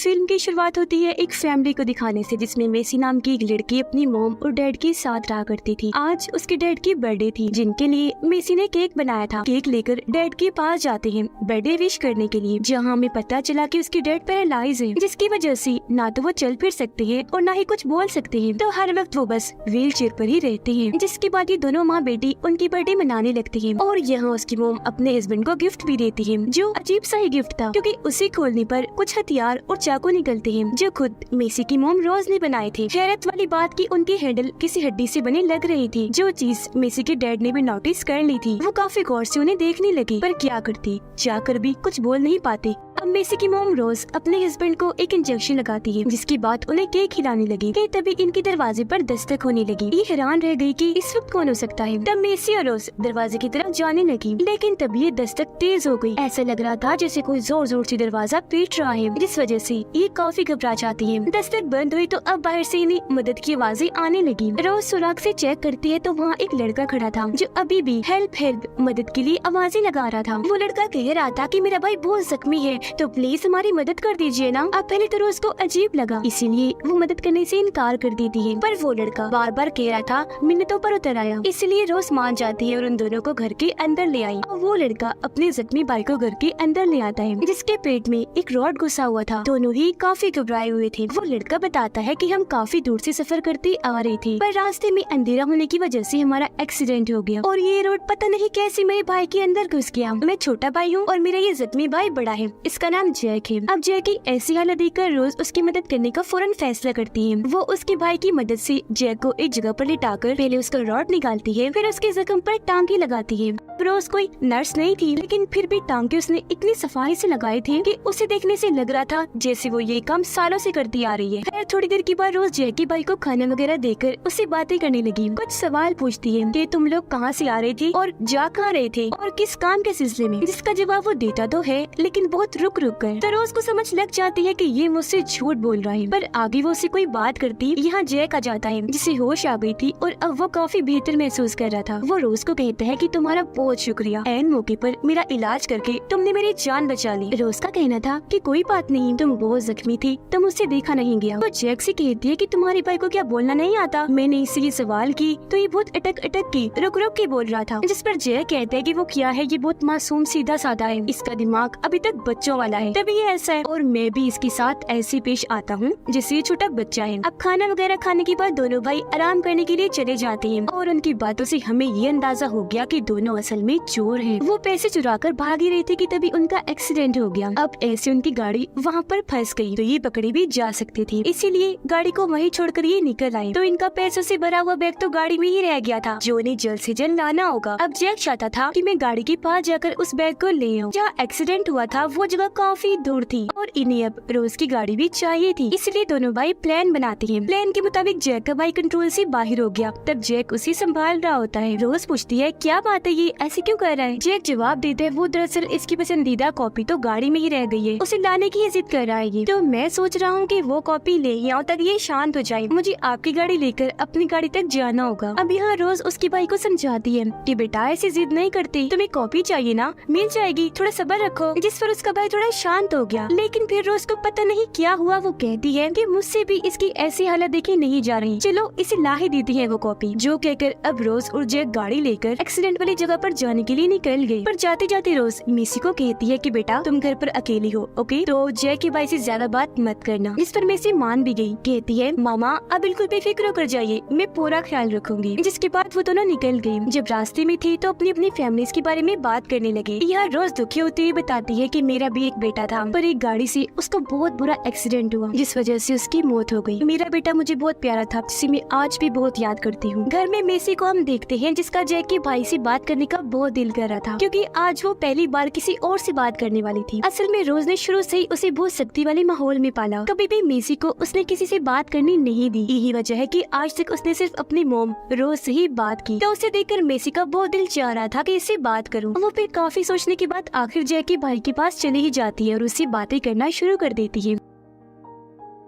Film की शुरुआत होती है एक फैमिली को दिखाने से, जिसमें मेसी नाम की एक लड़की अपनी मॉम और डैड के साथ रहा करती थी। आज उसके डैड की बर्थडे थी, जिनके लिए मेसी ने केक बनाया था। केक लेकर डैड के पास जाते हैं बर्थडे विश करने के लिए, जहाँ हमें पता चला कि उसके डैड पैरालाइज है, जिसकी वजह से ना तो वो चल फिर सकते हैं और ना ही कुछ बोल सकते हैं। तो हर वक्त वो बस व्हील चेयर पर ही रहते हैं। जिसके बाद ये दोनों माँ बेटी उनकी बर्थडे मनाने लगती है और यहाँ उसकी मॉम अपने हस्बैंड को गिफ्ट भी देती है, जो अजीब सा ही गिफ्ट था, क्योंकि उसे खोलने पर कुछ हथियार और चाकू निकलते हैं, जो खुद मेसी की मॉम रोज ने बनाए थे। हैरत वाली बात की उनकी हैंडल किसी हड्डी से बने लग रही थी, जो चीज मेसी के डैड ने भी नोटिस कर ली थी। वो काफी गौर से उन्हें देखने लगी, पर क्या करती, जाकर भी कुछ बोल नहीं पाते। अब मेसी की मॉम रोज अपने हस्बैंड को एक इंजेक्शन लगाती है, जिसके बाद उन्हें केक खिलाने लगी कि तभी इनके दरवाजे पर दस्तक होने लगी। ये हैरान रह गई कि इस वक्त कौन हो सकता है। तब मेसी और रोज दरवाजे की तरफ जाने लगी, लेकिन तभी ये दस्तक तेज हो गई। ऐसा लग रहा था जैसे कोई जोर जोर से दरवाजा पीट रहा है, जिस वजह से ये काफी घबरा जाती है। दस्तक बंद हुई तो अब बाहर से इन्हें मदद की आवाजें आने लगी। रोज सुराग से चेक करती है तो वहाँ एक लड़का खड़ा था, जो अभी भी हेल्प हेल्प मदद के लिए आवाजें लगा रहा था। वो लड़का कह रहा था कि मेरा भाई बहुत जख्मी है, तो प्लीज हमारी मदद कर दीजिए ना। अब पहले तो रोज को अजीब लगा, इसीलिए वो मदद करने से इनकार कर देती है, पर वो लड़का बार बार कह रहा था मिन्नतों पर उतर आया, इसलिए रोज मान जाती है और उन दोनों को घर के अंदर ले आई। और वो लड़का अपने जख्मी भाई को घर के अंदर ले आता है, जिसके पेट में एक रॉड घुसा हुआ था। दोनों ही काफी घबराए हुए थे। वो लड़का बताता है कि हम काफी दूर से सफर करते आ रहे थे, पर रास्ते में अंधेरा होने की वजह से हमारा एक्सीडेंट हो गया और ये रोड पता नहीं कैसे मेरे भाई के अंदर घुस गया। मैं छोटा भाई हूँ और मेरा ये जख्मी भाई बड़ा है, इसका नाम जैक है। अब जैक की ऐसी हालत देखकर रोज उसकी मदद करने का फौरन फैसला करती है। वो उसके भाई की मदद से जैक को एक जगह पर लिटाकर पहले उसका रॉड निकालती है, फिर उसके जख्म पर टांके लगाती है। रोज कोई नर्स नहीं थी, लेकिन फिर भी टांके उसने इतनी सफाई से लगाए थे कि उसे देखने से लग रहा था जैसे वो ये काम सालों से करती आ रही है। फिर थोड़ी देर के बाद रोज जैक के भाई को खाना वगैरह देकर उससे बातें करने लगी। कुछ सवाल पूछती है कि तुम लोग कहाँ से आ रहे थे और जा कहाँ रहे थे और किस काम के सिलसिले में, जिसका जवाब वो देता तो है लेकिन बहुत रुक रुक कर। तो रोज को समझ लग जाती है कि ये मुझसे झूठ बोल रहा है, पर आगे वो उससे कोई बात करती यहाँ जैक आ जाता है, जिसे होश आ गई थी और अब वो काफी बेहतर महसूस कर रहा था। वो रोज को कहता है कि तुम्हारा बहुत शुक्रिया, ऐन मौके पर मेरा इलाज करके तुमने मेरी जान बचा ली। रोज का कहना था कि कोई बात नहीं, तुम बहुत जख्मी थी, तुम उससे देखा नहीं गया। वो जैक से कहती है कि तुम्हारे भाई को क्या बोलना नहीं आता। मैंने इससे ये सवाल की तो ये बहुत अटक अटक की रुक रुक के बोल रहा था, जिस पर जैक कहता है कि वो क्या है, ये बहुत मासूम सीधा साधा है, इसका दिमाग अभी तक बच्चों वाला है, तभी ये ऐसा है और मैं भी इसके साथ ऐसे पेश आता हूँ जैसे ये छोटा बच्चा है। अब खाना वगैरह खाने के बाद दोनों भाई आराम करने के लिए चले जाते हैं और उनकी बातों से हमें ये अंदाजा हो गया कि दोनों असल में चोर हैं। वो पैसे चुरा कर भाग ही रही थी कि तभी उनका एक्सीडेंट हो गया। अब ऐसे उनकी गाड़ी वहाँ पर फंस गई, तो ये पकड़ी भी जा सकती थी, इसीलिए गाड़ी को वहीं छोड़कर ये निकल आए। तो इनका पैसों से भरा हुआ बैग तो गाड़ी में ही रह गया था, जो उन्हें जल्द से जल्द लाना होगा। अब जैक चाहता था कि मैं गाड़ी के पास जाकर उस बैग को ले आऊं। जहाँ एक्सीडेंट हुआ था वो जगह काफी दूर थी और इन्हें अब रोज की गाड़ी भी चाहिए थी, इसलिए दोनों भाई प्लान बनाते हैं। प्लान के मुताबिक जैक का भाई कंट्रोल से बाहर हो गया। तब जैक उसे संभाल रहा होता है। रोज पूछती है क्या बात है, ये ऐसे क्यों कर रहा है। जैक जवाब देते है वो दरअसल इसकी पसंदीदा कॉपी तो गाड़ी में ही रह गई है, उसे लाने की जिद कर रहा है ये। तो मैं सोच रहा हूँ कि वो कॉपी ले यहाँ तक ये शांत हो जाए, मुझे आपकी गाड़ी लेकर अपनी गाड़ी तक जाना होगा। अब यहाँ रोज उसके भाई को समझाती है कि बेटा ऐसी जिद नहीं करती, तुम्हें कॉपी चाहिए ना, मिल जाएगी, थोड़ा सब्र रखो। जिस पर उसका भाई थोड़ा शांत हो गया, लेकिन फिर रोज को पता नहीं क्या हुआ, वो कहती है कि मुझसे भी इसकी ऐसी हालत देखी नहीं जा रही, चलो इसे ला ही देती है वो कॉपी। जो कहकर अब रोज और जैक गाड़ी लेकर एक्सीडेंट वाली जगह पर जाने के लिए निकल गई। पर जाते जाते रोज मेसी को कहती है कि बेटा तुम घर पर अकेली हो, ओके, तो जैक के भाई से ज्यादा बात मत करना। इस पर मेसी मान भी गई, कहती है मामा अब बिल्कुल बेफिक्र होकर जाइए, मैं पूरा ख्याल रखूंगी। जिसके बाद वो दोनों निकल गयी। जब रास्ते में थी तो अपनी अपनी फैमिलीज के बारे में बात करने लगे। यहाँ रोज दुखी होती हुई बताती है कि मेरा भी एक बेटा था, पर एक गाड़ी से उसका बहुत बुरा एक्सीडेंट हुआ, जिस वजह से उसकी मौत हो गई। मेरा बेटा मुझे बहुत प्यारा था, जिसे मैं आज भी बहुत याद करती हूँ। घर में मेसी को हम देखते हैं, जिसका जैक के भाई से बात करने का बहुत दिल कर रहा था, क्योंकि आज वो पहली बार किसी और से बात करने वाली थी। असल में रोज ने शुरू से ही उसे बहुत सख्ती वाले माहौल में पाला, कभी भी मेसी को उसने किसी से बात करनी नहीं दी। यही वजह है कि आज तक उसने सिर्फ अपनी मोम रोज से ही बात की। तो उसे देखकर मेसी का बहुत दिल चाह रहा था कि इससे बात करूं। वो फिर काफी सोचने के बाद आखिर जैक के भाई के पास चली ही जाती है और उससे बातें करना शुरू कर देती है।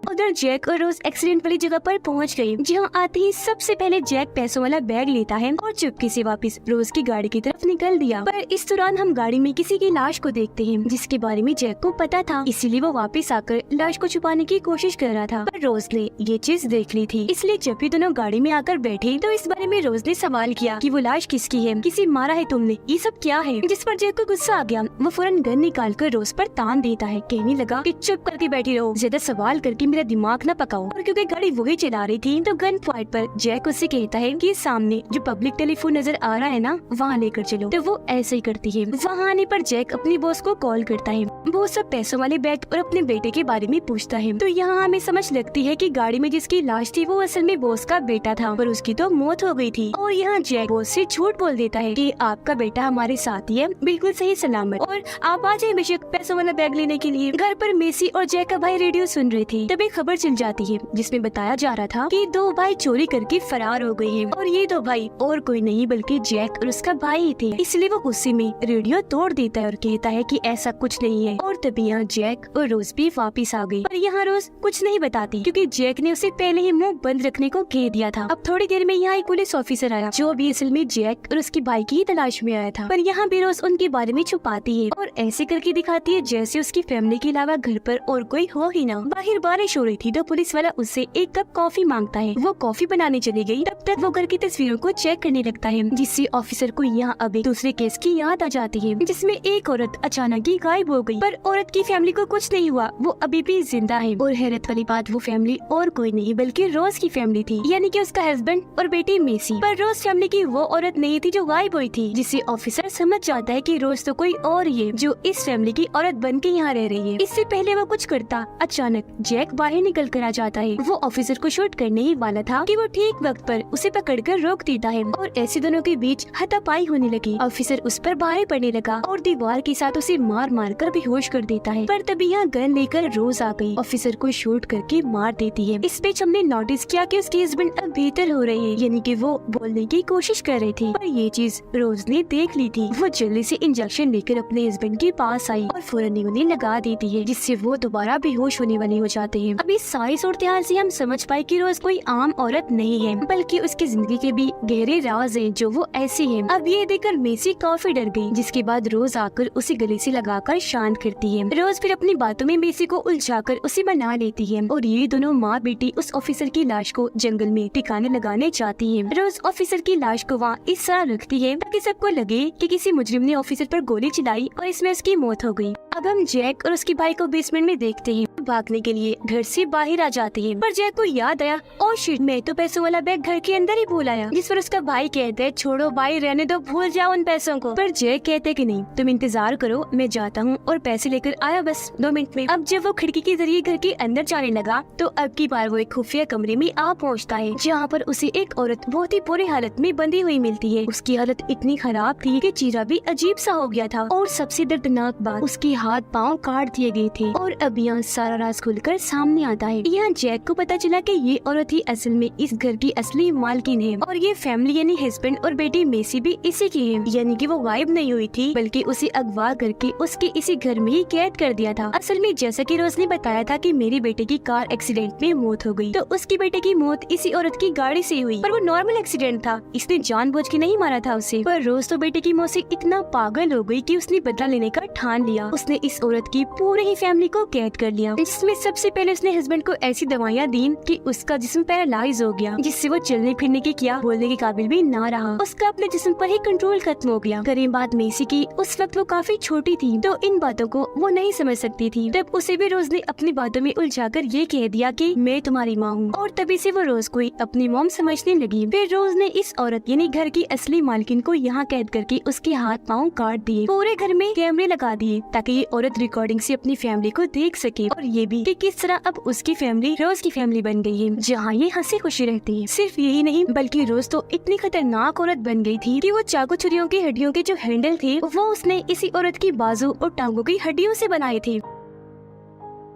उधर जैक और रोज एक्सीडेंट वाली जगह पर पहुंच गए, जहां आते ही सबसे पहले जैक पैसों वाला बैग लेता है और चुपके से वापस रोज की गाड़ी की तरफ निकल दिया। पर इस दौरान हम गाड़ी में किसी की लाश को देखते हैं, जिसके बारे में जैक को पता था, इसीलिए वो वापस आकर लाश को छुपाने की कोशिश कर रहा था। पर रोज ने ये चीज देख ली थी, इसलिए जब भी दोनों गाड़ी में आकर बैठे तो इस बारे में रोज ने सवाल किया कि वो लाश किसकी है, किसी मारा है तुमने, ये सब क्या है। जिस पर जैक को गुस्सा आ गया, वो फौरन गन निकाल कर रोज पर तान देता है। कहने लगा कि चुप करके बैठी रहो, ज्यादा सवाल करके मेरा दिमाग न पकाओ। और क्योंकि गाड़ी वही चला रही थी तो गन पॉइंट पर जैक उससे कहता है कि सामने जो पब्लिक टेलीफोन नजर आ रहा है ना, वहाँ लेकर चलो। तो वो ऐसे ही करती है। वहाँ आने पर जैक अपनी बॉस को कॉल करता है। वो सब पैसों वाले बैग और अपने बेटे के बारे में पूछता है। तो यहाँ हमें समझ लगती है कि गाड़ी में जिसकी लाश थी वो असल में बॉस का बेटा था, पर उसकी तो मौत हो गई थी। और यहाँ जैक बॉस से झूठ बोल देता है कि आपका बेटा हमारे साथ ही है, बिल्कुल सही सलामत, और आप आ जाए बेशक पैसों वाला बैग लेने के लिए। घर पर मेसी और जैक का भाई रेडियो सुन रहे थे, तभी खबर चल जाती है जिसमें बताया जा रहा था कि दो भाई चोरी करके फरार हो गए हैं, और ये दो भाई और कोई नहीं बल्कि जैक और उसका भाई ही थे। इसलिए वो गुस्से में रेडियो तोड़ देता है और कहता है कि ऐसा कुछ नहीं है। और तभी यहाँ जैक और रोज भी वापिस आ गई। पर यहाँ रोज कुछ नहीं बताती, क्योंकि जैक ने उसे पहले ही मुंह बंद रखने को कह दिया था। अब थोड़ी देर में यहाँ एक पुलिस ऑफिसर आया, जो भी असल में जैक और उसके भाई की तलाश में आया था। पर यहाँ भी रोज उनके बारे में छुपाती है और ऐसे करके दिखाती है जैसे उसकी फैमिली के अलावा घर पर और कोई हो ही ना। बाहर बारिश हो रही थी तो पुलिस वाला उससे एक कप कॉफी मांगता है। वो कॉफी बनाने चली गई, तब तक वो घर की तस्वीरों को चेक करने लगता है, जिससे ऑफिसर को यहाँ अब एक दूसरे केस की याद आ जाती है, जिसमें एक औरत अचानक ही गायब हो गई। पर औरत की फैमिली को कुछ नहीं हुआ, वो अभी भी जिंदा है। और हैरत वाली बात, वो फैमिली और कोई नहीं बल्कि रोज की फैमिली थी, यानी कि उसका हस्बैंड और बेटी मेसी। पर रोज फैमिली की वो औरत नहीं थी जो गायब हुई थी, जिससे ऑफिसर समझ जाता है कि रोज तो कोई और ही है जो इस फैमिली की औरत बन के यहाँ रह रही है। इससे पहले वो कुछ करता, अचानक जैक बाहर निकल कर आ जाता है। वो ऑफिसर को शूट करने ही वाला था कि वो ठीक वक्त पर उसे पकड़कर रोक देता है और ऐसे दोनों के बीच हाथापाई होने लगी। ऑफिसर उस पर भारी पड़ने लगा और दीवार के साथ उसे मार मार कर बेहोश कर देता है। पर तभी यहाँ गन लेकर रोज आ गई, ऑफिसर को शूट करके मार देती है। इस बीच हमने नोटिस किया कि उसके हस्बैंड अब बेहतर हो रहे हैं, यानी कि वो बोलने की कोशिश कर रहे थे। पर ये चीज रोज ने देख ली थी। वो जल्दी से इंजेक्शन लेकर अपने हस्बैंड के पास आई और फौरन उन्हें लगा देती है, जिससे वो दोबारा बेहोश होने वाले हो जाते हैं। अब इस सारी सूरत हाल से हम समझ पाए कि रोज कोई आम औरत नहीं है, बल्कि उसकी जिंदगी के भी गहरे राज हैं जो वो ऐसी है। अब ये देखकर मेसी काफी डर गई, जिसके बाद रोज आकर उसे गले से लगाकर शांत करती है। रोज फिर अपनी बातों में मेसी को उलझाकर उसे मना लेती है और ये दोनों माँ बेटी उस ऑफिसर की लाश को जंगल में ठिकाने लगाने चाहती है। रोज ऑफिसर की लाश को वहाँ इस तरह रखती है ताकि सबको लगे कि किसी मुजरिम ने ऑफिसर पर गोली चलाई और इसमें उसकी मौत हो गई। अब हम जैक और उसके भाई को बेसमेंट में देखते हैं। भागने के लिए घर से बाहर आ जाते हैं, पर जैक को याद आया, ओ शिट, मैं तो पैसों वाला बैग घर के अंदर ही भूल आया। जिस पर उसका भाई कहते हैं, छोड़ो भाई, रहने दो, भूल जाओ उन पैसों को। पर जैक कहते हैं कि नहीं, तुम इंतजार करो, मैं जाता हूँ और पैसे लेकर आया बस 2 मिनट में। अब जब वो खिड़की के जरिए घर के अंदर जाने लगा तो अब की बार वो एक खुफिया कमरे में आ पहुँचता है, जहाँ पर उसे एक औरत बहुत ही बुरी हालत में बंधी हुई मिलती है। उसकी हालत इतनी खराब थी कि चेहरा भी अजीब सा हो गया था, और सबसे दर्दनाक बात, उसके हाथ पाँव काट दिए गए थे। और अब यहाँ सारा राज खुलकर सामने आता है। यहाँ जैक को पता चला कि ये औरत ही असल में इस घर की असली मालकिन है, और ये फैमिली यानी हस्बैंड और बेटी मेसी भी इसी की है, यानी कि वो गायब नहीं हुई थी बल्कि उसे अगवा करके उसके इसी घर में ही कैद कर दिया था। असल में जैसा कि रोज ने बताया था कि मेरी बेटे की कार एक्सीडेंट में मौत हो गई, तो उसकी बेटे की मौत इसी औरत की गाड़ी से हुई, पर वो नॉर्मल एक्सीडेंट था, इसने जानबूझ के नहीं मारा था उसे। पर रोज तो बेटे की मौत से इतना पागल हो गई कि उसने बदला लेने का ठान लिया। उसने इस औरत की पूरी ही फैमिली को कैद कर लिया। इसमें सबसे पहले उसने हस्बैंड को ऐसी दवाइयाँ दी कि उसका जिस्म पैरालाइज हो गया, जिससे वो चलने फिरने की क्या बोलने के काबिल भी ना रहा। उसका अपने जिस्म पर ही कंट्रोल खत्म हो गया। करें बात मेसी की, उस वक्त वो काफी छोटी थी तो इन बातों को वो नहीं समझ सकती थी। तब उसे भी रोज ने अपनी बातों में उलझाकर ये कह दिया कि मैं तुम्हारी माँ हूँ, और तभी से वो रोज को अपनी मॉम समझने लगी। फिर रोज ने इस औरत यानी घर की असली मालकिन को यहाँ कैद करके उसके हाथ पाँव काट दिए। पूरे घर में कैमरे लगा दिए ताकि ये औरत रिकॉर्डिंग से अपनी फैमिली को देख सके, और ये भी कि किस तरह अब उसकी फैमिली रोज की फैमिली बन गई है, जहाँ ये हंसी खुशी रहती है। सिर्फ यही नहीं बल्कि रोज तो इतनी खतरनाक औरत बन गई थी कि वो चाकू छुरियों की हड्डियों के जो हैंडल थे वो उसने इसी औरत की बाजू और टांगों की हड्डियों से बनाए थे।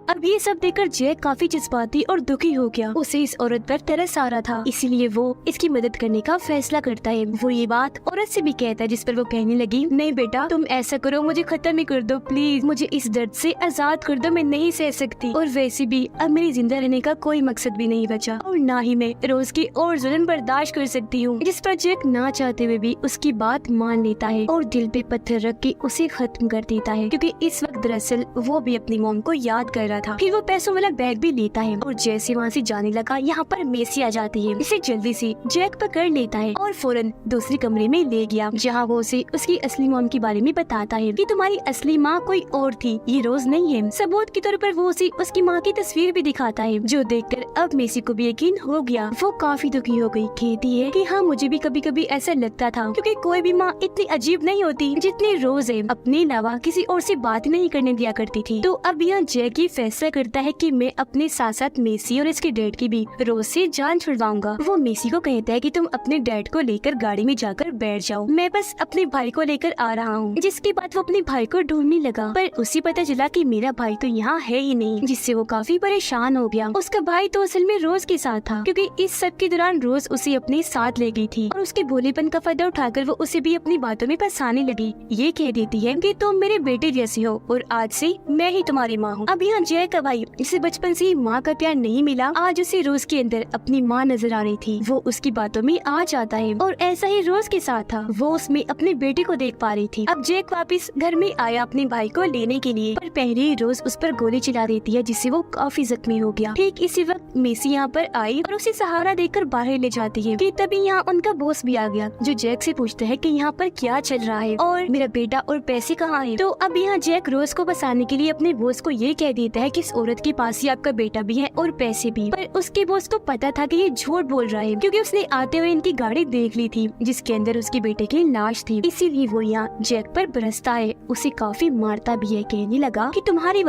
अब ये सब देखकर जैक काफी जज्बाती और दुखी हो गया। उसे इस औरत पर तरस आ रहा था, इसीलिए वो इसकी मदद करने का फैसला करता है। वो ये बात औरत से भी कहता है, जिस पर वो कहने लगी, नहीं बेटा तुम ऐसा करो, मुझे खत्म ही कर दो प्लीज, मुझे इस दर्द से आजाद कर दो, मैं नहीं सह सकती। और वैसे भी अब मेरी जिंदा रहने का कोई मकसद भी नहीं बचा और ना ही मैं रोज की और जुल्म बर्दाश्त कर सकती हूँ। जिस पर जैक ना चाहते हुए भी उसकी बात मान लेता है और दिल पे पत्थर रख के उसे खत्म कर देता है, क्योंकि इस वक्त दरअसल वो भी अपनी मॉम को याद कर रहा था। फिर वो पैसों वाला बैग भी लेता है और जैसे वहाँ से जाने लगा, यहाँ पर मेसी आ जाती है। इसे जल्दी से जैक पकड़ लेता है और फौरन दूसरे कमरे में ले गया, जहाँ वो उसे उसकी असली मॉम के बारे में बताता है कि तुम्हारी असली माँ कोई और थी, ये रोज नहीं है। सबूत के तौर पर वो उसे उसकी माँ की तस्वीर भी दिखाता है, जो देखकर अब मेसी को भी यकीन हो गया। वो काफी दुखी हो गई, कहती है कि हाँ मुझे भी कभी कभी ऐसा लगता था, क्योंकि कोई भी माँ इतनी अजीब नहीं होती जितनी रोज है, अपने अलावा किसी और से बात नहीं करने दिया करती थी। तो अब यहाँ जैक ये फैसला करता है कि मैं अपने साथ साथ मेसी और इसके डैड की भी रोज से जान छुड़वाऊंगा। वो मेसी को कहता है कि तुम अपने डैड को लेकर गाड़ी में जाकर बैठ जाओ, मैं बस अपने भाई को लेकर आ रहा हूँ। जिसके बाद वो अपने भाई को ढूंढने लगा, पर उसे पता चला कि मेरा भाई तो यहाँ है ही नहीं, जिससे वो काफी परेशान हो गया। उसका भाई तो असल में रोज के साथ था, क्योंकि इस सब के दौरान रोज उसे अपने साथ ले गई थी और उसके भोलेपन का फायदा उठाकर वो उसे भी अपनी बातों में फंसाने लगी। ये कह देती है कि तुम मेरे बेटे जैसे हो और आज से मैं ही तुम्हारी माँ हूँ। अब यहाँ जैक का भाई, जिसे बचपन से माँ का प्यार नहीं मिला, आज उसे रोज के अंदर अपनी माँ नजर आ रही थी। वो उसकी बातों में आ जाता है और ऐसा ही रोज के साथ था, वो उसमें अपने बेटे को देख पा रही थी। अब जैक वापस घर में आया अपने भाई को लेने के लिए, पर पहले ही रोज उस पर गोली चला देती है, जिससे वो काफी जख्मी हो गया। ठीक इसी वक्त मेसी यहाँ पर आई और उसे सहारा देकर बाहर ले जाती है कि तभी यहाँ उनका बॉस भी आ गया, जो जैक से पूछता है कि यहाँ पर क्या चल रहा है और मेरा बेटा और पैसे कहाँ हैं। तो अब यहाँ जैक रोज को बसाने के लिए अपने बॉस को ये कह देता है कि इस औरत के पास ही आपका बेटा भी है और पैसे भी। पर उसके बॉस को पता था कि ये झूठ बोल रहा है, क्योंकि उसने आते हुए इनकी गाड़ी देख ली थी, जिसके अंदर उसके बेटे की लाश थी। इसीलिए वो यहाँ जैक पर बरसता है, उसे काफी मारता भी है, कहने लगा कि तुम्हारी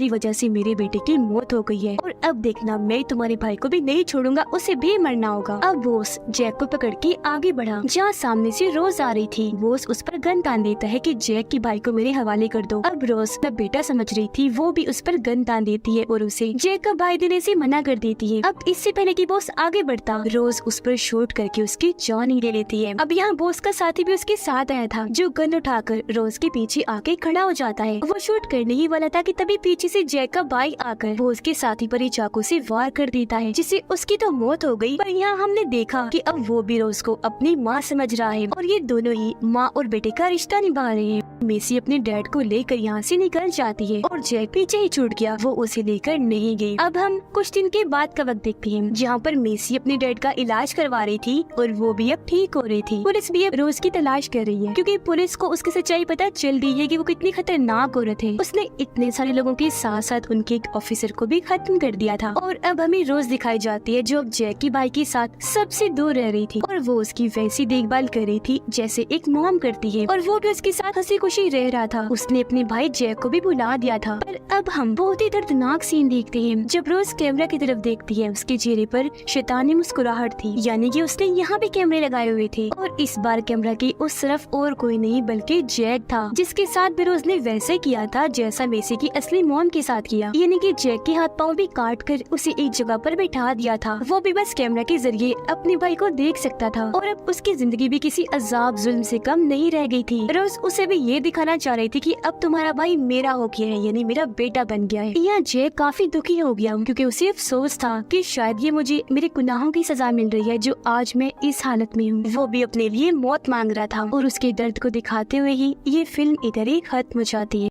वजह से मेरे बेटे की मौत हो गई है और अब देखना मैं तुम्हारे भाई को भी नहीं छोड़ूंगा, उसे भी मरना होगा। अब बॉस जैक को पकड़ के आगे बढ़ा, जहाँ सामने से रोज आ रही थी। बॉस उस पर गन तान देता है कि जैक की भाई को मेरे हवाले कर दो। अब रोज अपना बेटा समझ रही थी, वो भी उस पर गन तान देती है और उसे जैक का भाई देने से मना कर देती है। अब इससे पहले कि बॉस आगे बढ़ता, रोज उस पर शूट करके उसकी जान ही ले लेती है। अब यहाँ बॉस का साथी भी उसके साथ आया था, जो गन उठाकर रोज के पीछे आके खड़ा हो जाता है। वो शूट करने ही वाला था कि तभी पीछे से जैक का भाई आकर वो उसके साथी पर ही चाकू से वार कर देता है, जिससे उसकी तो मौत हो गई। पर यहाँ हमने देखा कि अब वो भी रोज को अपनी माँ समझ रहा है और ये दोनों ही माँ और बेटे का रिश्ता निभा रहे हैं। मेसी अपने डैड को लेकर यहाँ से निकल जाती है और जैक पीछे ही छूट गया, वो उसे लेकर नहीं गई। अब हम कुछ दिन के बाद का वक्त देखते हैं, जहाँ पर मेसी अपने डैड का इलाज करवा रही थी और वो भी अब ठीक हो रही थी। पुलिस भी अब रोज की तलाश कर रही है, क्योंकि पुलिस को उसकी सच्चाई पता चल गई है कि वो कितनी खतरनाक औरत है। उसने इतने सारे लोगों के साथ साथ उनके एक ऑफिसर को भी खत्म कर दिया था। और अब हमें रोज दिखाई जाती है, जो अब जैक की भाई के साथ सबसे दूर रह रही थी और वो उसकी वैसी देखभाल कर रही थी जैसे एक मॉम करती है, और वो भी उसके साथ हंसी खुशी रह रहा था। उसने अपने भाई जैक को भी बुला दिया था। पर अब हम बहुत ही दर्दनाक सीन देखते हैं, जब रोज कैमरा की तरफ देखती है, उसके चेहरे पर शैतानी मुस्कुराहट थी, यानी कि उसने यहाँ भी कैमरे लगाए हुए थे और इस बार कैमरा की उस तरफ और कोई नहीं बल्कि जैक था, जिसके साथ भी रोज ने वैसे किया था जैसा मेसी की असली मॉम के साथ किया, यानी कि जैक के हाथ पाँव भी काट कर उसे एक जगह पर बैठा दिया था। वो भी बस कैमरा के जरिए अपने भाई को देख सकता था और अब उसकी जिंदगी भी किसी अजाब जुल्म से कम नहीं रह गई थी। रोज उसे भी ये दिखाना चाह रही थी कि अब तुम्हारा भाई मेरा हो गया है, यानी मेरा बेटा बन गया है। यहाँ जैक काफी दुखी हो गया, क्योंकि उसे अफसोस था कि शायद ये मुझे मेरे गुनाहों की सजा मिल रही है, जो आज मैं इस हालत में हूँ। वो भी अपने लिए मौत मांग रहा था और उसके दर्द को दिखाते हुए ही ये फिल्म इधर ही खत्म हो जाती है।